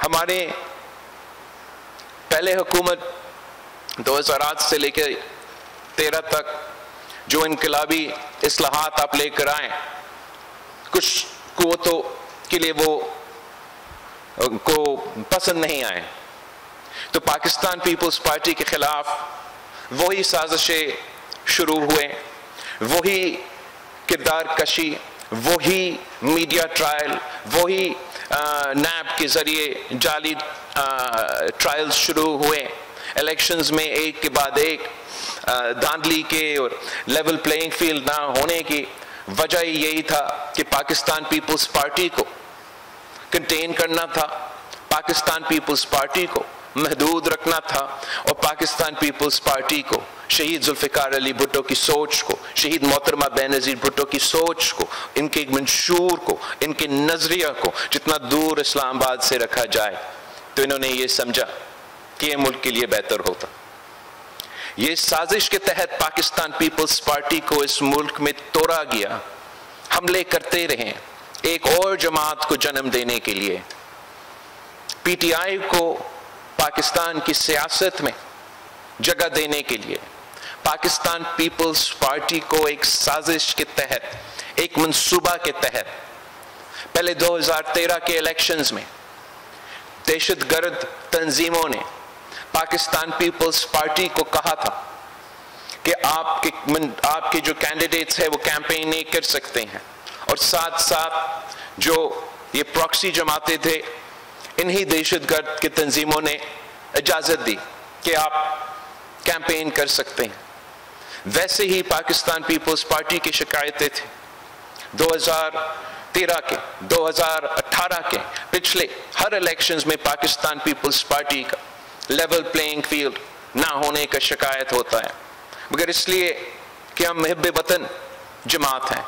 ہمارے پہلے حکومت 2008 سے لے کے 13 تک جو انقلابی اصلاحات آپ لے کر آئیں، کچھ قوتوں کے لیے وہ کو پسند نہیں آئے، تو پاکستان پیپلز پارٹی کے خلاف وہی سازشیں شروع ہوئے، وہی کردار کشی، وہی میڈیا ٹرائل، وہی نیب کے ذریعے جعلی ٹرائلز شروع ہوئے، الیکشنز میں ایک کے بعد ایک دھاندلی کے اور لیول پلینگ فیلڈ نہ ہونے کی وجہ یہی تھا کہ پاکستان پیپلز پارٹی کو کنٹین کرنا تھا، پاکستان پیپلز پارٹی کو محدود رکھنا تھا، اور پاکستان پیپلز پارٹی کو شہید ذوالفقار علی بھٹو کی سوچ کو، شہید محترمہ بینظیر بھٹو کی سوچ کو، ان کے منشور کو، ان کے نظریہ کو جتنا دور اسلام آباد سے رکھا جائے، تو انہوں نے یہ سمجھا کہ یہ ملک کے لیے بہتر ہوتا۔ یہ سازش کے تحت پاکستان پیپلز پارٹی کو اس ملک میں توڑا گیا، حملے کرتے رہے ایک اور جماعت کو جنم دینے کے لیے۔ پی ٹی آئی کو پاکستان کی سیاست میں جگہ دینے کے لیے پاکستان پیپلز پارٹی کو ایک سازش کے تحت، ایک منصوبہ کے تحت، پہلے 2013 کے الیکشنز میں دہشت گرد تنظیموں نے پاکستان پیپلز پارٹی کو کہا تھا کہ آپ کے جو کینڈیڈیٹس ہیں وہ کیمپین نہیں کر سکتے ہیں، اور ساتھ ساتھ جو یہ پراکسی جماعتیں تھے انہی دہشت گرد کی تنظیموں نے اجازت دی کہ آپ کیمپین کر سکتے ہیں۔ ویسے ہی پاکستان پیپلز پارٹی کی شکایتیں تھیں 2013 کے، 2018 کے، پچھلے ہر الیکشنز میں پاکستان پیپلز پارٹی کا لیول پلینگ فیلڈ نہ ہونے کا شکایت ہوتا ہے، مگر اس لیے کہ ہم محب وطن جماعت ہیں،